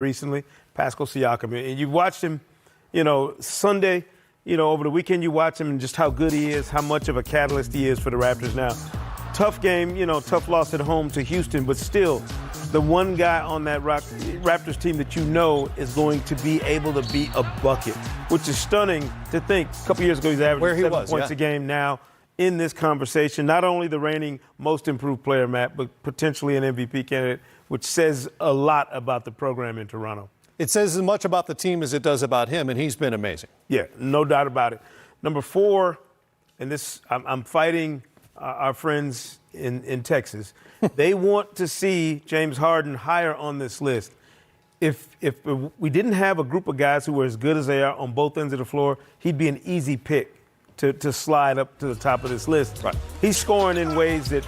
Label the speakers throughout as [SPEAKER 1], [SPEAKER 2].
[SPEAKER 1] recently, Pascal Siakam. And you watched him, Sunday, over the weekend you watch him and just how good he is, how much of a catalyst he is for the Raptors now. Tough game, tough loss at home to Houston, but still the one guy on that Raptors team that is going to be able to beat a bucket, which is stunning to think. A couple years ago, he's averaging 7 points a game. Now, in this conversation, not only the reigning most improved player, Matt, but potentially an MVP candidate, which says a lot about the program in Toronto.
[SPEAKER 2] It says as much about the team as it does about him, and he's been amazing.
[SPEAKER 1] Yeah, no doubt about it. Number 4, and this I'm fighting our friends in Texas. They want to see James Harden higher on this list. If we didn't have a group of guys who were as good as they are on both ends of the floor, he'd be an easy pick to slide up to the top of this list.
[SPEAKER 2] Right.
[SPEAKER 1] He's scoring in ways that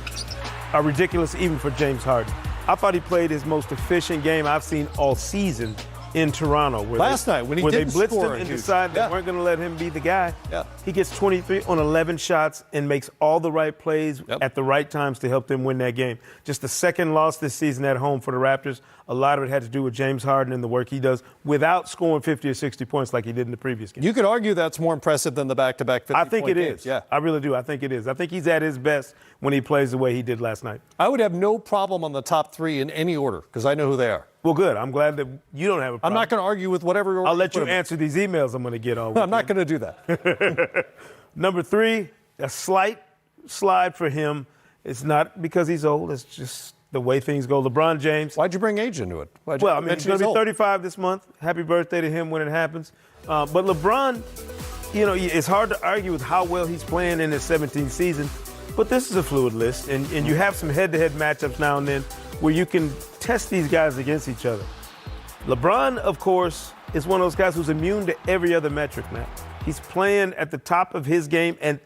[SPEAKER 1] are ridiculous even for James Harden. I thought he played his most efficient game I've seen all season in Toronto.
[SPEAKER 2] Last night when he
[SPEAKER 1] didn't
[SPEAKER 2] blitzed
[SPEAKER 1] score him and decided they weren't going to let him be the guy.
[SPEAKER 2] Yeah.
[SPEAKER 1] He gets 23 on 11 shots and makes all the right plays at the right times to help them win that game. Just the second loss this season at home for the Raptors. A lot of it had to do with James Harden and the work he does without scoring 50 or 60 points like he did in the previous game.
[SPEAKER 2] You could argue that's more impressive than the back-to-back 50-point
[SPEAKER 1] I think it
[SPEAKER 2] games.
[SPEAKER 1] is.
[SPEAKER 2] Yeah.
[SPEAKER 1] I really do. I think it is. I think he's at his best when he plays the way he did last night.
[SPEAKER 2] I would have no problem on the top 3 in any order because I know who they are.
[SPEAKER 1] Well, good. I'm glad that you don't have a problem.
[SPEAKER 2] I'm not going to argue with whatever order.
[SPEAKER 1] I'll let you answer these emails I'm going to get all weekend.
[SPEAKER 2] I'm not going to do that.
[SPEAKER 1] Number 3, a slight slide for him. It's not because he's old. It's just the way things go. LeBron James.
[SPEAKER 2] Why'd you bring age into it?
[SPEAKER 1] He's going to be 35 this month. Happy birthday to him when it happens. But LeBron, it's hard to argue with how well he's playing in his 17th season. But this is a fluid list, and you have some head-to-head matchups now and then where you can test these guys against each other. LeBron, of course, is one of those guys who's immune to every other metric, Matt. He's playing at the top of his game, and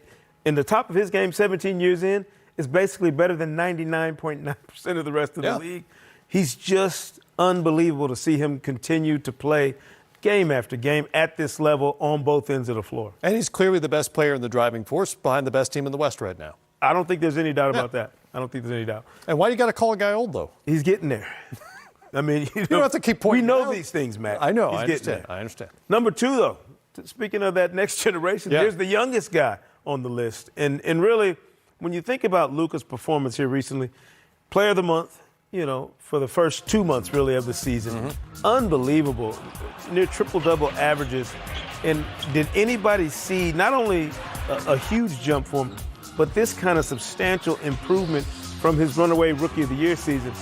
[SPEAKER 1] in the top of his game 17 years in is basically better than 99.9% of the rest of the league. He's just unbelievable to see him continue to play game after game at this level on both ends of the floor.
[SPEAKER 2] And he's clearly the best player and the driving force behind the best team in the West right now.
[SPEAKER 1] I don't think there's any doubt about that. I don't think there's any doubt.
[SPEAKER 2] And why do you got to call a guy old, though?
[SPEAKER 1] He's getting there. I mean,
[SPEAKER 2] you don't have to keep pointing.
[SPEAKER 1] We know these things, Matt.
[SPEAKER 2] I know.
[SPEAKER 1] He's
[SPEAKER 2] I understand.
[SPEAKER 1] Number 2, though, speaking of that next generation, there's the youngest guy on the list. And really, when you think about Luka's performance here recently, player of the month, for the first 2 months, really, of the season. Unbelievable. Near triple-double averages. And did anybody see not only a huge jump for him, but this kind of substantial improvement from his runaway Rookie of the Year season?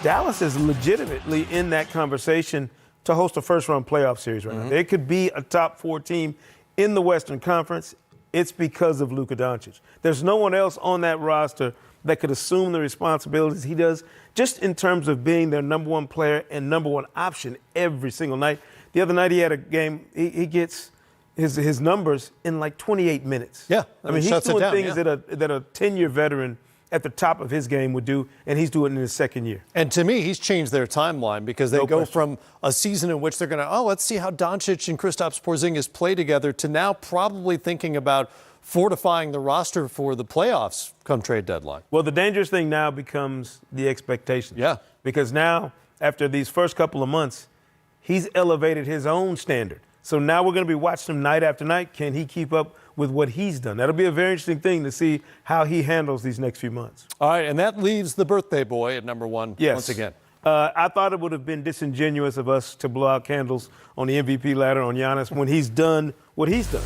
[SPEAKER 1] Dallas is legitimately in that conversation to host a first-round playoff series right now. They could be a top 4 team in the Western Conference. It's because of Luka Doncic. There's no one else on that roster that could assume the responsibilities he does, just in terms of being their number 1 player and number 1 option every single night. The other night he had a game, he gets his numbers in like 28 minutes.
[SPEAKER 2] Yeah.
[SPEAKER 1] I mean, he's doing things that a 10-year veteran at the top of his game would do, and he's doing it in his second year.
[SPEAKER 2] And to me, he's changed their timeline because they go from a season in which they're going to, let's see how Doncic and Kristaps Porzingis play together, to now probably thinking about fortifying the roster for the playoffs come trade deadline.
[SPEAKER 1] Well, the dangerous thing now becomes the expectation.
[SPEAKER 2] Yeah.
[SPEAKER 1] Because now, after these first couple of months, he's elevated his own standard. So now we're going to be watching him night after night. Can he keep up with what he's done? That'll be a very interesting thing to see how he handles these next few months.
[SPEAKER 2] All right, and that leaves the birthday boy at number 1 once again.
[SPEAKER 1] I thought it would have been disingenuous of us to blow out candles on the MVP ladder on Giannis when he's done what he's done.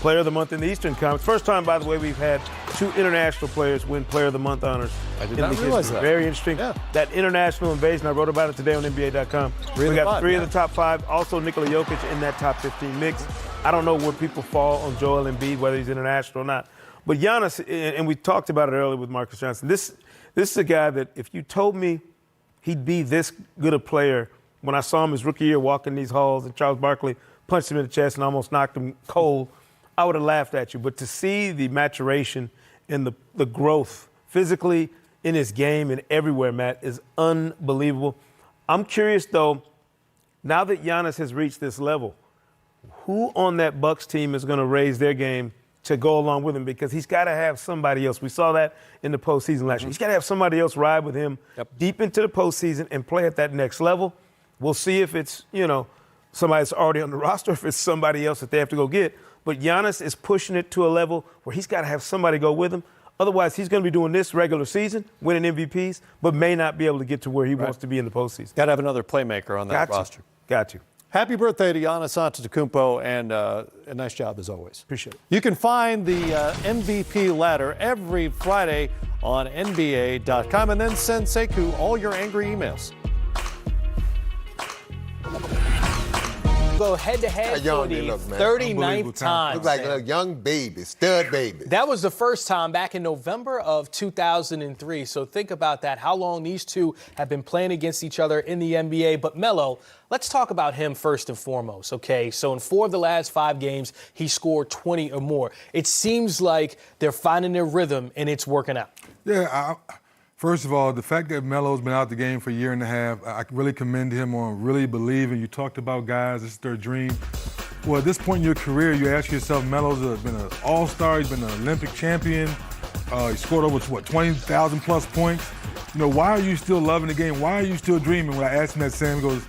[SPEAKER 1] Player of the Month in the Eastern Conference. First time, by the way, we've had 2 international players win Player of the Month honors.
[SPEAKER 2] I did not realize that.
[SPEAKER 1] Very interesting.
[SPEAKER 2] Yeah.
[SPEAKER 1] That international invasion, I wrote about it today on NBA.com. We got 3 of the top 5. Also, Nikola Jokic in that top 15 mix. I don't know where people fall on Joel Embiid, whether he's international or not. But Giannis, and we talked about it earlier with Marcus Johnson, this is a guy that if you told me he'd be this good a player when I saw him his rookie year walking these halls and Charles Barkley punched him in the chest and almost knocked him cold, I would have laughed at you. But to see the maturation and the growth physically in his game and everywhere, Matt, is unbelievable. I'm curious, though, now that Giannis has reached this level, who on that Bucks team is going to raise their game to go along with him? Because he's got to have somebody else. We saw that in the postseason last year. He's got to have somebody else ride with him deep into the postseason and play at that next level. We'll see if it's, somebody that's already on the roster, if it's somebody else that they have to go get. But Giannis is pushing it to a level where he's got to have somebody go with him. Otherwise, he's going to be doing this regular season, winning MVPs, but may not be able to get to where he wants to be in the postseason.
[SPEAKER 2] Got to have another playmaker on that roster.
[SPEAKER 1] Got you.
[SPEAKER 2] Happy birthday to Giannis Antetokounmpo, and a nice job as always.
[SPEAKER 1] Appreciate it.
[SPEAKER 2] You can find the MVP ladder every Friday on NBA.com, and then send Sekou all your angry emails.
[SPEAKER 3] Go head-to-head for the 39th time.
[SPEAKER 4] Look like a young baby, stud baby.
[SPEAKER 3] That was the first time back in November of 2003. So think about that, how long these two have been playing against each other in the NBA. But Melo, let's talk about him first and foremost, okay? So in 4 of the last 5 games, he scored 20 or more. It seems like they're finding their rhythm, and it's working out.
[SPEAKER 5] Yeah, first of all, the fact that Melo's been out the game for a year and a half, I really commend him on really believing. You talked about guys, this is their dream. Well, at this point in your career, you ask yourself, Melo's been an all-star, he's been an Olympic champion, he scored over, 20,000 plus points. Why are you still loving the game? Why are you still dreaming? When I asked him that, Sam goes,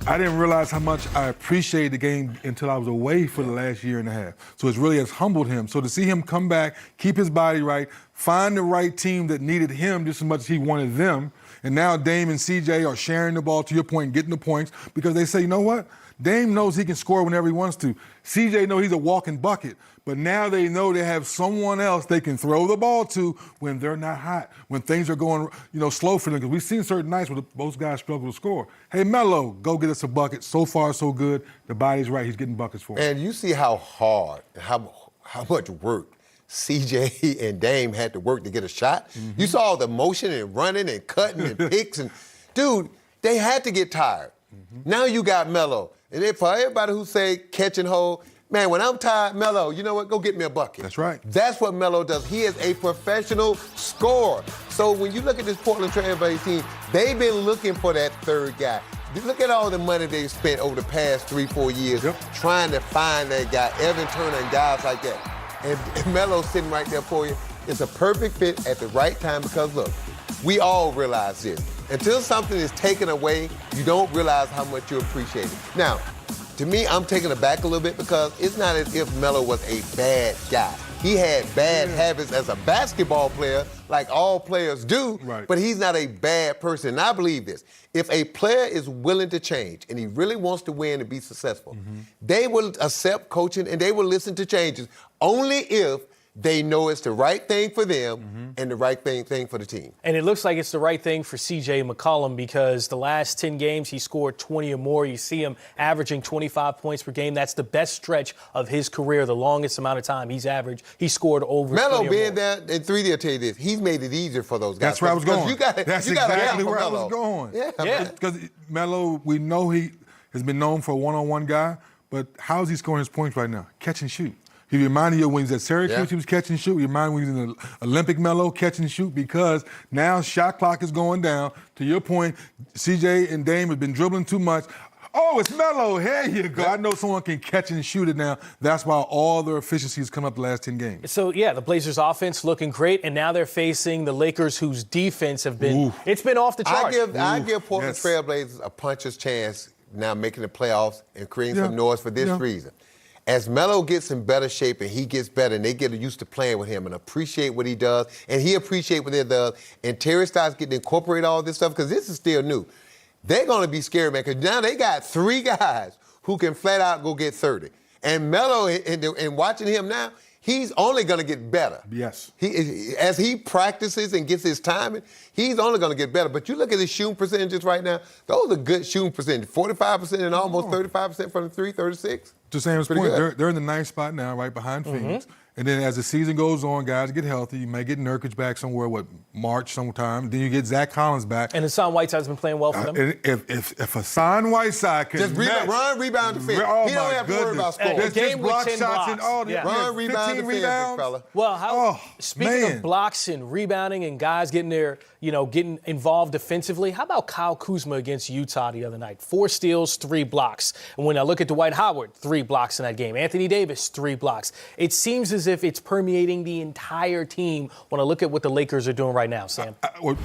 [SPEAKER 5] I didn't realize how much I appreciated the game until I was away for the last year and a half. So it really has humbled him. So to see him come back, keep his body right, find the right team that needed him just as much as he wanted them, and now Dame and CJ are sharing the ball, to your point, getting the points, because they say, you know what? Dame knows he can score whenever he wants to. CJ knows he's a walking bucket. But now they know they have someone else they can throw the ball to when they're not hot, when things are going, slow for them. Because we've seen certain nights where both guys struggle to score. Hey, Melo, go get us a bucket. So far, so good. The body's right. He's getting buckets for him.
[SPEAKER 4] And you see how hard, how much work CJ and Dame had to work to get a shot. Mm-hmm. You saw the motion and running and cutting and picks. And, dude, they had to get tired. Mm-hmm. Now you got Melo. And then for everybody who say catch and hold, man, when I'm tired, Melo, you know what? Go get me a bucket.
[SPEAKER 5] That's right.
[SPEAKER 4] That's what Melo does. He is a professional scorer. So when you look at this Portland Trail Blazers team, they've been looking for that third guy. Look at all the money they've spent over the past 3-4 years trying to find that guy, Evan Turner and guys like that. And Melo's sitting right there for you. It's a perfect fit at the right time because, look, we all realize this. Until something is taken away, you don't realize how much you appreciate it. Now, to me, I'm taken aback a little bit because it's not as if Melo was a bad guy. He had bad habits as a basketball player, like all players do, but he's not a bad person. And I believe this. If a player is willing to change and he really wants to win and be successful, they will accept coaching and they will listen to changes only if they know it's the right thing for them and the right thing for the team.
[SPEAKER 3] And it looks like it's the right thing for C.J. McCollum because the last 10 games he scored 20 or more. You see him averaging 25 points per game. That's the best stretch of his career, the longest amount of time he's scored over 20
[SPEAKER 4] Melo being there, and 3D will tell you this, he's made it easier for those guys.
[SPEAKER 5] That's where I was going.
[SPEAKER 4] That's
[SPEAKER 5] exactly where I was going.
[SPEAKER 4] Yeah.
[SPEAKER 5] Because Melo, we know he has been known for a one-on-one guy, but how is he scoring his points right now? Catch and shoot. He reminded you when he was at Syracuse, he was catch and shoot. He reminded me when he was in the Olympic Melo, catch and shoot, because now shot clock is going down. To your point, CJ and Dame have been dribbling too much. Oh, it's Melo. Here you go. I know someone can catch and shoot it now. That's why all their efficiencies come up the last 10 games.
[SPEAKER 3] So, yeah, the Blazers' offense looking great, and now they're facing the Lakers, whose defense have been – it's been off the charts.
[SPEAKER 4] I give Portland Trail Blazers a puncher's chance now making the playoffs and creating some noise for this reason. As Melo gets in better shape and he gets better and they get used to playing with him and appreciate what he does and he appreciate what he does and Terry starts getting to incorporate all this stuff because this is still new, they're going to be scared, man, because now they got 3 guys who can flat out go get 30. And Melo, and watching him now, he's only going to get better.
[SPEAKER 5] Yes.
[SPEAKER 4] As he practices and gets his timing, he's only going to get better. But you look at his shooting percentages right now, those are good shooting percentages. 45% and almost 35% from the 3, 36.
[SPEAKER 5] To Sam's point, they're in the ninth spot now, right behind Phoenix. And then as the season goes on, guys get healthy. You may get Nurkic back somewhere, March sometime. Then you get Zach Collins back.
[SPEAKER 3] And Hassan Whiteside's been playing well for them.
[SPEAKER 5] If Hassan Whiteside can
[SPEAKER 4] just run, rebound, defend. He don't have to worry about scoring.
[SPEAKER 3] Just block shots and all
[SPEAKER 4] that. Run, rebound, defend, big fella.
[SPEAKER 3] Well, speaking of blocks and rebounding and guys getting their getting involved defensively. How about Kyle Kuzma against Utah the other night? 4 steals, 3 blocks. And when I look at Dwight Howard, 3 blocks in that game. Anthony Davis, 3 blocks. It seems as if it's permeating the entire team when I look at what the Lakers are doing right now, Sam.
[SPEAKER 4] But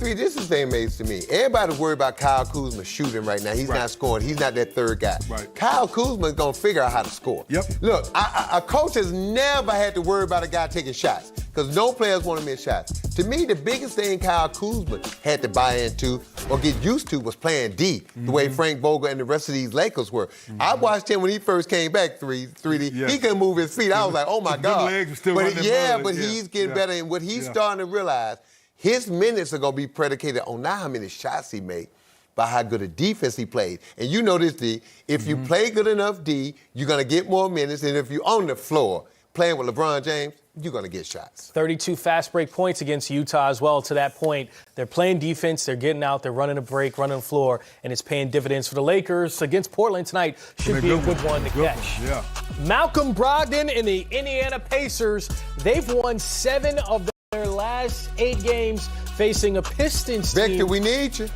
[SPEAKER 4] this is the thing amazing to me. Everybody's worried about Kyle Kuzma shooting right now. He's not scoring. He's not that third guy.
[SPEAKER 5] Right.
[SPEAKER 4] Kyle Kuzma is going to figure out how to score.
[SPEAKER 5] Yep.
[SPEAKER 4] Look, a coach has never had to worry about a guy taking shots because no players want to miss shots. To me, the biggest thing Kyle Kuzma had to buy into or get used to was playing D, the way Frank Vogel and the rest of these Lakers were. I watched him when he first came back 3D.
[SPEAKER 5] Yeah.
[SPEAKER 4] He couldn't move his feet. I was like, oh, my God.
[SPEAKER 5] Legs were still
[SPEAKER 4] But he's getting better. And what he's starting to realize, his minutes are going to be predicated on not how many shots he made, by how good a defense he played. And you know this, D, if you play good enough D, you're going to get more minutes. And if you're on the floor playing with LeBron James, you're going to get shots.
[SPEAKER 3] 32 fast break points against Utah as well. To that point, they're playing defense, they're getting out, they're running a break, running the floor, and it's paying dividends for the Lakers against Portland tonight. Should be a good one to catch.
[SPEAKER 5] Yeah.
[SPEAKER 3] Malcolm Brogdon and the Indiana Pacers, they've won 7 of their last 8 games facing a Pistons team.
[SPEAKER 4] Victor, we need you.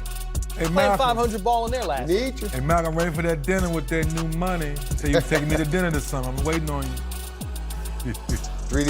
[SPEAKER 5] Hey,
[SPEAKER 3] Playing 500 ball in their last.
[SPEAKER 4] Need you.
[SPEAKER 5] Hey, Malcolm, I'm waiting for that dinner with that new money. Tell you taking me to dinner this summer. I'm waiting on you.
[SPEAKER 4] 3D